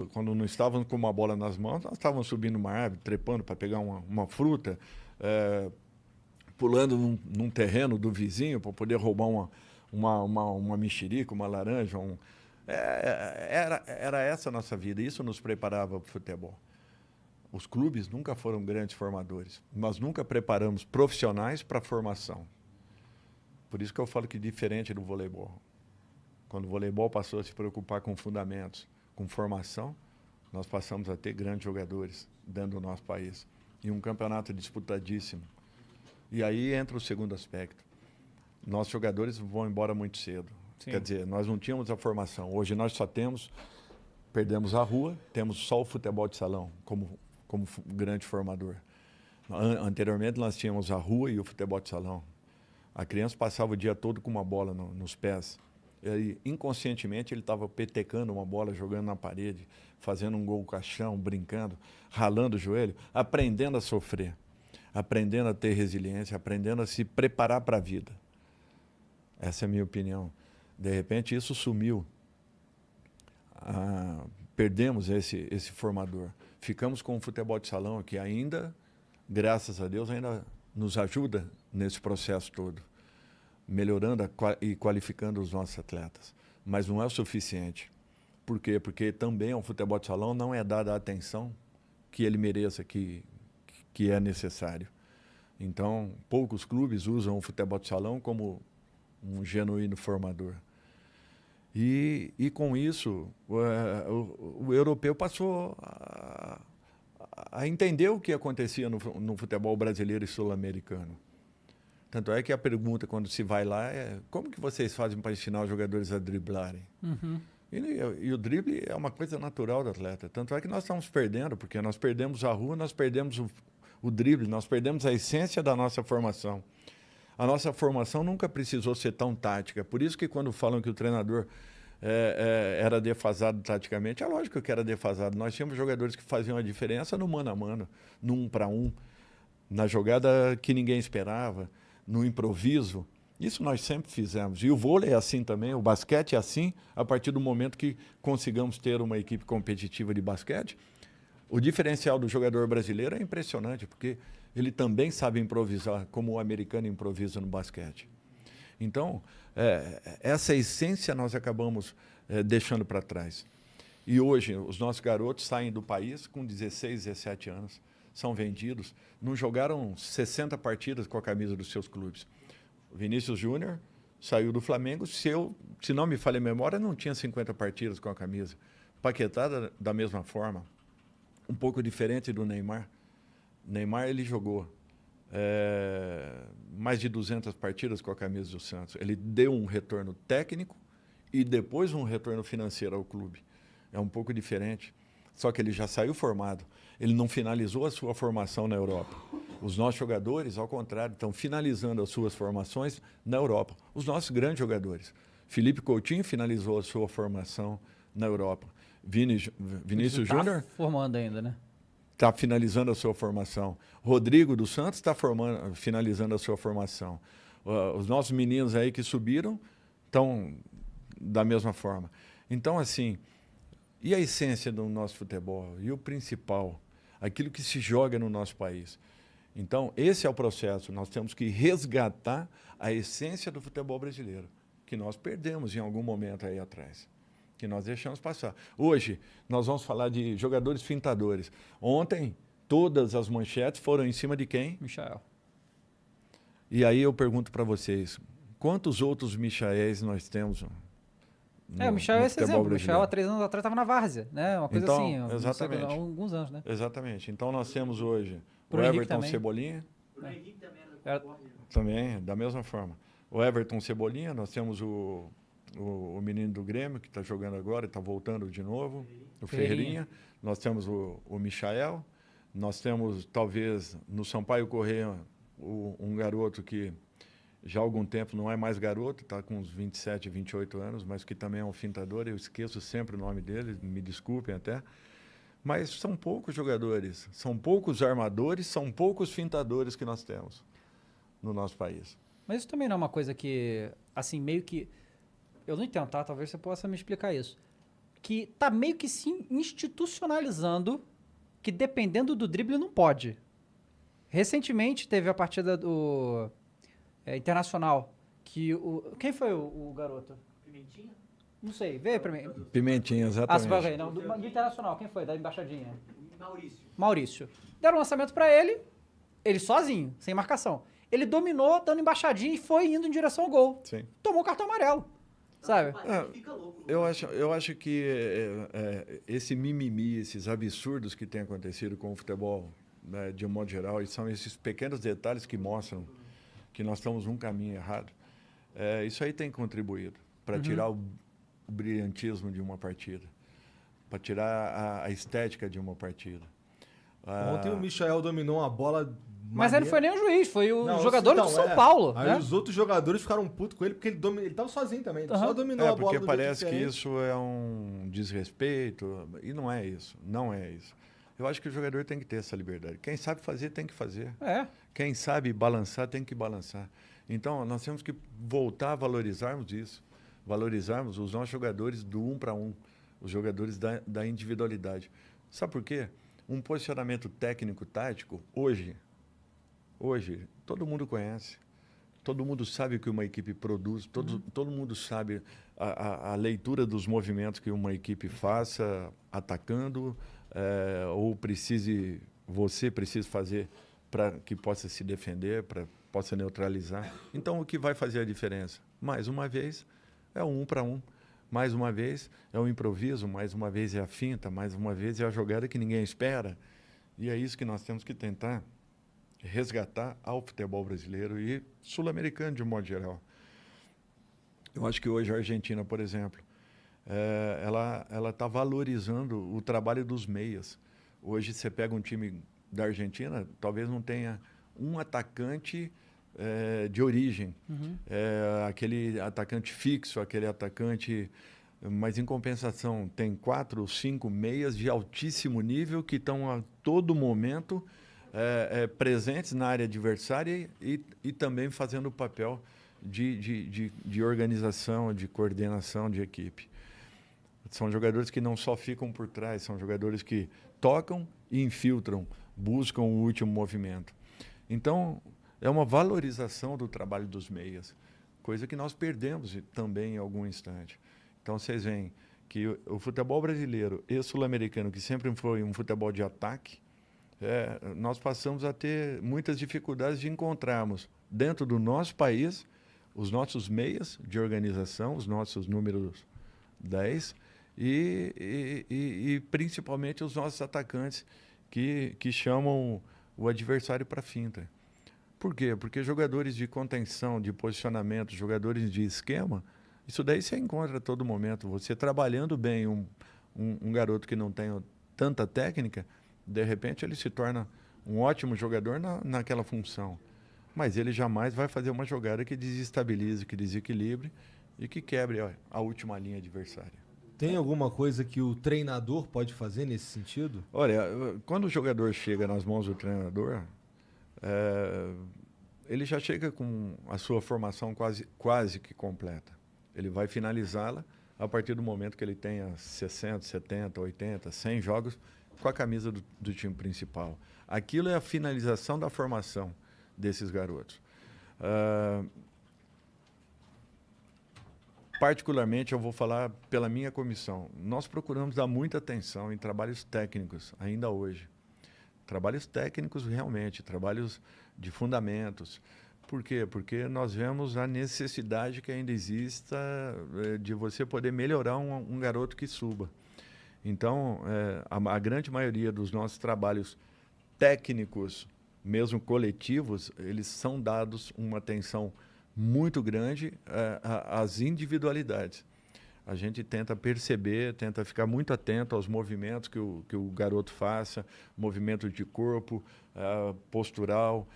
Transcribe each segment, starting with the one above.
quando não estávamos com uma bola nas mãos, nós estávamos subindo uma árvore, trepando para pegar uma fruta, pulando num terreno do vizinho para poder roubar uma mexerica, uma laranja. Era essa a nossa vida, isso nos preparava para o futebol. Os clubes nunca foram grandes formadores, nós nunca preparamos profissionais para a formação. Por isso que eu falo que é diferente do voleibol. Quando o voleibol passou a se preocupar com fundamentos, com formação, nós passamos a ter grandes jogadores dentro do nosso país. E um campeonato disputadíssimo. E aí entra o segundo aspecto. Nossos jogadores vão embora muito cedo. Sim. Quer dizer, nós não tínhamos a formação. Hoje nós perdemos a rua, temos só o futebol de salão como grande formador. Anteriormente nós tínhamos a rua e o futebol de salão. A criança passava o dia todo com uma bola nos pés. E, inconscientemente ele estava petecando uma bola, jogando na parede, fazendo um gol caixão, brincando, ralando o joelho, aprendendo a sofrer, aprendendo a ter resiliência, aprendendo a se preparar para a vida. Essa é a minha opinião. De repente isso sumiu. Perdemos esse formador. Ficamos com o futebol de salão, que ainda, graças a Deus, ainda nos ajuda nesse processo todo, melhorando e qualificando os nossos atletas. Mas não é o suficiente. Por quê? Porque também ao futebol de salão não é dada a atenção que ele mereça, que é necessário. Então, poucos clubes usam o futebol de salão como um genuíno formador. E com isso, o europeu passou a entender o que acontecia no futebol brasileiro e sul-americano. Tanto é que a pergunta, quando se vai lá, é como que vocês fazem para ensinar os jogadores a driblarem? Uhum. E o drible é uma coisa natural do atleta. Tanto é que nós estamos perdendo, porque nós perdemos a rua, nós perdemos o drible, nós perdemos a essência da nossa formação. A nossa formação nunca precisou ser tão tática. Por isso que quando falam que o treinador era defasado taticamente, é lógico que era defasado. Nós tínhamos jogadores que faziam a diferença no mano a mano, no 1 para 1, na jogada que ninguém esperava, no improviso. Isso nós sempre fizemos. E o vôlei é assim também, o basquete é assim, a partir do momento que consigamos ter uma equipe competitiva de basquete. O diferencial do jogador brasileiro é impressionante, porque ele também sabe improvisar, como o americano improvisa no basquete. Então, essa essência nós acabamos deixando para trás. E hoje, os nossos garotos saem do país com 16, 17 anos, são vendidos, não jogaram 60 partidas com a camisa dos seus clubes. O Vinícius Júnior saiu do Flamengo, se não me falha a memória, não tinha 50 partidas com a camisa. Paquetá da mesma forma, um pouco diferente do Neymar. Neymar, ele jogou mais de 200 partidas com a camisa do Santos. Ele deu um retorno técnico e depois um retorno financeiro ao clube. É um pouco diferente. Só que ele já saiu formado. Ele não finalizou a sua formação na Europa. Os nossos jogadores, ao contrário, estão finalizando as suas formações na Europa. Os nossos grandes jogadores. Felipe Coutinho finalizou a sua formação na Europa. Vinícius Júnior... formando ainda, né? Está finalizando a sua formação. Rodrigo dos Santos está finalizando a sua formação. Os nossos meninos aí que subiram estão da mesma forma. Então, assim, e a essência do nosso futebol? E o principal? Aquilo que se joga no nosso país. Então, esse é o processo. Nós temos que resgatar a essência do futebol brasileiro, que nós perdemos em algum momento aí atrás, que nós deixamos passar. Hoje, nós vamos falar de jogadores fintadores. Ontem, todas as manchetes foram em cima de quem? Michael. E aí eu pergunto para vocês, quantos outros Michaéis nós temos o Michael é esse exemplo. O Michael, há 3 anos atrás, estava na Várzea, né? Uma coisa então, assim. Exatamente. Há alguns anos, né? Exatamente. Então, nós temos hoje o Henrique Everton também. Cebolinha. O Henrique também era do Também, da mesma forma. O Everton Cebolinha, nós temos o menino do Grêmio, que está jogando agora, está voltando de novo, o Ferreirinha. Nós temos o Michael, nós temos, talvez, no Sampaio Corrêa, um garoto que já há algum tempo não é mais garoto, está com uns 27, 28 anos, mas que também é um fintador, eu esqueço sempre o nome dele, me desculpem até. Mas são poucos jogadores, são poucos armadores, são poucos fintadores que nós temos no nosso país. Mas isso também não é uma coisa que, assim, meio que... Eu não entendo, tá? Talvez você possa me explicar isso. que tá meio que se institucionalizando que dependendo do drible não pode. Recentemente teve a partida do Internacional, que quem foi o garoto? Pimentinha? Não sei, veio pra mim. Pimentinha, exatamente. Não, do Internacional, quem foi? Da embaixadinha? Maurício. Deram um lançamento pra ele sozinho, sem marcação. Ele dominou, dando embaixadinha e foi indo em direção ao gol. Sim. Tomou o cartão amarelo, sabe? Fica louco. Eu acho que esse mimimi, esses absurdos que têm acontecido com o futebol, né, de um modo geral, e são esses pequenos detalhes que mostram que nós estamos num caminho errado. Isso aí tem contribuído para tirar o brilhantismo de uma partida, para tirar a estética de uma partida. Ontem o Michael dominou uma bola. Mas ele não foi nem o juiz, foi o jogador do São Paulo. Aí né? os outros jogadores ficaram putos com ele porque ele tava sozinho também. Ele só dominou a bola. Porque parece que isso é um desrespeito. E não é isso. Não é isso. Eu acho que o jogador tem que ter essa liberdade. Quem sabe fazer, tem que fazer. Quem sabe balançar, tem que balançar. Então, nós temos que voltar a valorizarmos isso. Valorizarmos os nossos jogadores do 1 para 1. Os jogadores da individualidade. Sabe por quê? Um posicionamento técnico-tático, hoje, todo mundo conhece. Todo mundo sabe o que uma equipe produz. Todo mundo sabe a leitura dos movimentos que uma equipe faça, atacando, ou você precisa fazer para que possa se defender, para possa neutralizar. Então, o que vai fazer a diferença? Mais uma vez, é o 1 para 1. Mais uma vez, é o improviso. Mais uma vez, é a finta. Mais uma vez, é a jogada que ninguém espera. E é isso que nós temos que tentar resgatar ao futebol brasileiro e sul-americano, de um modo geral. Eu acho que hoje a Argentina, por exemplo, ela está valorizando o trabalho dos meias. Hoje, você pega um time da Argentina, talvez não tenha um atacante de origem, aquele atacante fixo, aquele atacante, mas em compensação tem 4 ou 5 meias de altíssimo nível que estão a todo momento presentes na área adversária e também fazendo o papel de organização, de coordenação de equipe. São jogadores que não só ficam por trás, são jogadores que tocam e infiltram, buscam o último movimento. Então, é uma valorização do trabalho dos meias, coisa que nós perdemos também em algum instante. Então, vocês veem que o futebol brasileiro e sul-americano, que sempre foi um futebol de ataque, nós passamos a ter muitas dificuldades de encontrarmos dentro do nosso país os nossos meias de organização, os nossos números 10 e principalmente os nossos atacantes que chamam o adversário para finta. Por quê? Porque jogadores de contenção, de posicionamento, jogadores de esquema, isso daí você encontra a todo momento. Você trabalhando bem um garoto que não tem tanta técnica, de repente ele se torna um ótimo jogador naquela função. Mas ele jamais vai fazer uma jogada que desestabilize, que desequilibre e que quebre a última linha adversária. Tem alguma coisa que o treinador pode fazer nesse sentido? Olha, quando o jogador chega nas mãos do treinador, ele já chega com a sua formação quase que completa. Ele vai finalizá-la a partir do momento que ele tenha 60, 70, 80, 100 jogos com a camisa do time principal. Aquilo é a finalização da formação desses garotos. Particularmente, eu vou falar pela minha comissão. Nós procuramos dar muita atenção em trabalhos técnicos, ainda hoje. Trabalhos técnicos realmente, trabalhos de fundamentos. Por quê? Porque nós vemos a necessidade que ainda exista de você poder melhorar um garoto que suba. Então, a grande maioria dos nossos trabalhos técnicos, mesmo coletivos, eles são dados uma atenção muito grande às individualidades. A gente tenta perceber, tenta ficar muito atento aos movimentos que o garoto faça, movimento de corpo, postural,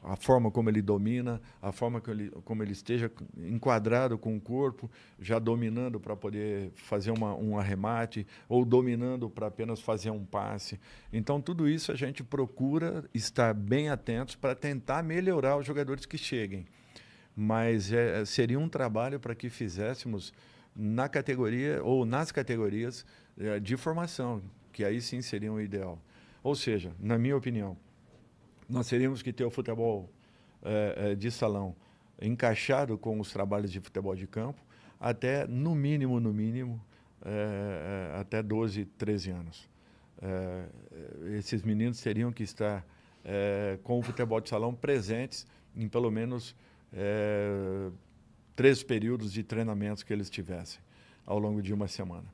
a forma como ele domina, a forma como ele esteja enquadrado com o corpo, já dominando para poder fazer um arremate, ou dominando para apenas fazer um passe. Então, tudo isso a gente procura estar bem atentos para tentar melhorar os jogadores que cheguem. Mas seria um trabalho para que fizéssemos na categoria ou nas categorias de formação, que aí sim seria o ideal. Ou seja, na minha opinião, nós teríamos que ter o futebol de salão encaixado com os trabalhos de futebol de campo até, no mínimo, até 12, 13 anos. Esses meninos teriam que estar com o futebol de salão presentes em pelo menos 3 períodos de treinamentos que eles tivessem ao longo de uma semana.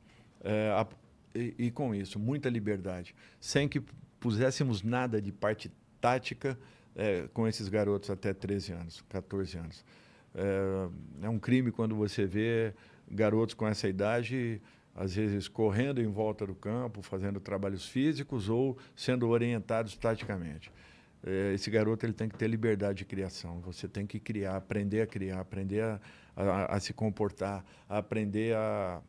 E com isso, muita liberdade, sem que puséssemos nada de parte tática com esses garotos até 13 anos, 14 anos. É um crime quando você vê garotos com essa idade, às vezes correndo em volta do campo, fazendo trabalhos físicos ou sendo orientados taticamente. Esse garoto ele tem que ter liberdade de criação. Você tem que criar, aprender a se comportar, a aprender a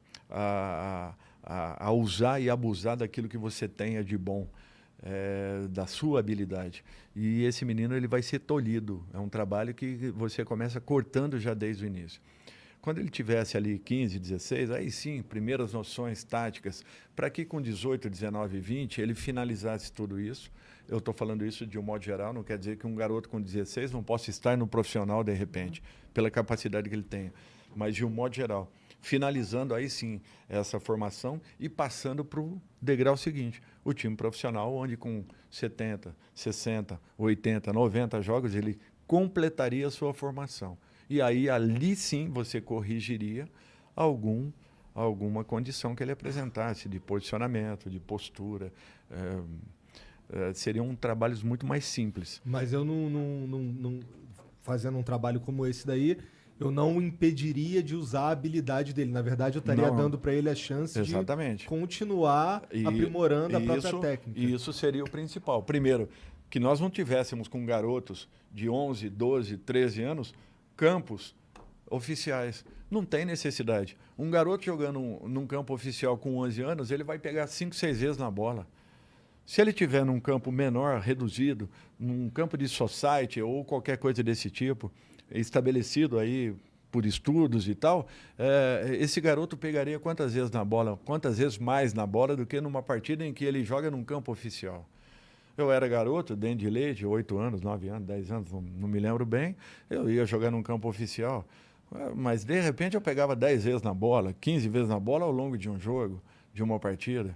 usar e abusar daquilo que você tenha de bom, da sua habilidade. E esse menino ele vai ser tolhido. É um trabalho que você começa cortando já desde o início. Quando ele tivesse ali 15, 16, aí sim, primeiras noções táticas, para que com 18, 19, 20 ele finalizasse tudo isso. Eu estou falando isso de um modo geral, não quer dizer que um garoto com 16 não possa estar no profissional de repente, pela capacidade que ele tem, mas de um modo geral. Finalizando aí sim essa formação e passando para o degrau seguinte, o time profissional, onde com 70, 60, 80, 90 jogos ele completaria a sua formação. E aí, ali sim, você corrigiria alguma condição que ele apresentasse, de posicionamento, de postura. Seriam trabalhos muito mais simples. Mas eu não fazendo um trabalho como esse daí, eu não impediria de usar a habilidade dele. Na verdade, eu estaria dando para ele a chance Exatamente. de continuar aprimorando a própria técnica. E isso seria o principal. Primeiro, que nós não tivéssemos com garotos de 11, 12, 13 anos campos oficiais. Não tem necessidade. Um garoto jogando num campo oficial com 11 anos, ele vai pegar 5, 6 vezes na bola. Se ele tiver num campo menor, reduzido, num campo de society ou qualquer coisa desse tipo, estabelecido aí por estudos e tal, esse garoto pegaria quantas vezes na bola, quantas vezes mais na bola do que numa partida em que ele joga num campo oficial. Eu era garoto, dentro de leite, 8 anos, 9 anos, 10 anos, não me lembro bem. Eu ia jogar num campo oficial. Mas, de repente, eu pegava 10 vezes na bola, 15 vezes na bola ao longo de um jogo, de uma partida.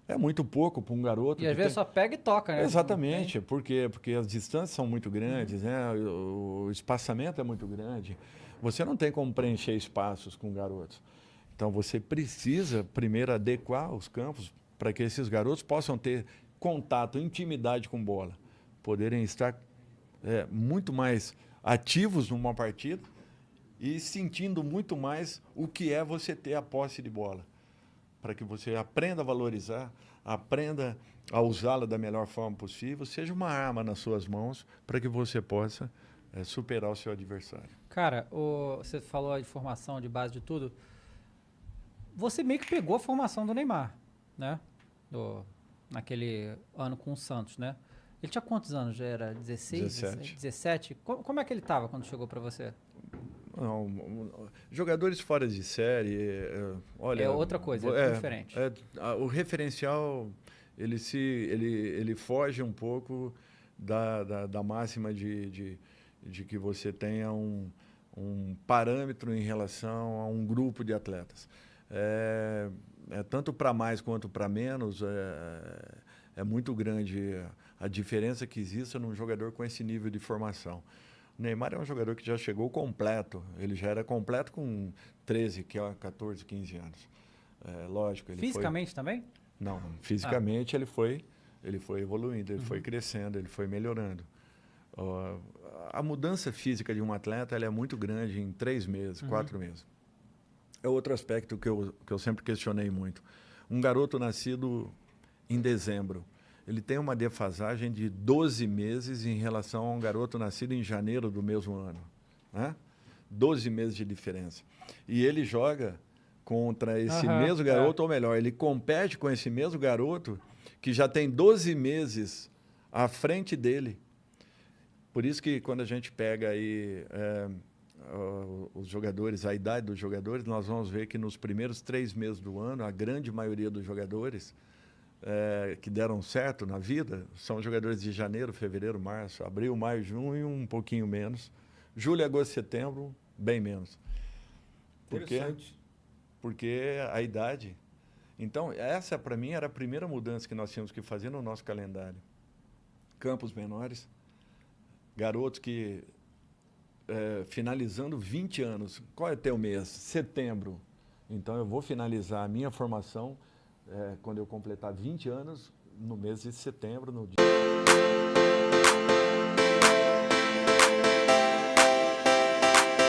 É muito pouco para um garoto. E às vezes só pega e toca, né? Exatamente. Por quê? Porque as distâncias são muito grandes, né? O espaçamento é muito grande. Você não tem como preencher espaços com garotos. Então, você precisa, primeiro, adequar os campos para que esses garotos possam ter contato, intimidade com bola, poderem estar muito mais ativos numa partida e sentindo muito mais o que é você ter a posse de bola, para que você aprenda a valorizar, aprenda a usá-la da melhor forma possível, seja uma arma nas suas mãos para que você possa superar o seu adversário. Cara, você falou de formação, de base, de tudo. Você meio que pegou a formação do Neymar, né? Naquele ano com o Santos, né? Ele tinha quantos anos? Já era 16? 17? Como é que ele estava quando chegou para você? Não, jogadores fora de série, olha... É outra coisa, é diferente. O referencial, ele foge um pouco da máxima de que você tenha um parâmetro em relação a um grupo de atletas. Tanto para mais quanto para menos, é muito grande a diferença que existe num jogador com esse nível de formação. O Neymar é um jogador que já chegou completo, ele já era completo com 13, 14, 15 anos. Lógico, ele fisicamente também? Não, fisicamente ele foi evoluindo, ele foi crescendo, ele foi melhorando. A mudança física de um atleta ela é muito grande em 3 meses, 4 meses. É outro aspecto que eu sempre questionei muito. Um garoto nascido em dezembro, ele tem uma defasagem de 12 meses em relação a um garoto nascido em janeiro do mesmo ano. Né? 12 meses de diferença. E ele joga contra esse mesmo garoto, ou melhor, ele compete com esse mesmo garoto que já tem 12 meses à frente dele. Por isso que quando a gente pega aí os jogadores, a idade dos jogadores, nós vamos ver que nos primeiros 3 meses do ano, a grande maioria dos jogadores que deram certo na vida são jogadores de janeiro, fevereiro, março, abril, maio, junho, um pouquinho menos. Julho, agosto, setembro, bem menos. Por quê? Porque a idade... Então, essa para mim era a primeira mudança que nós tínhamos que fazer no nosso calendário. Campos menores, garotos que, finalizando 20 anos, qual é o teu mês? Setembro. Então, eu vou finalizar a minha formação quando eu completar 20 anos, no mês de setembro, no dia...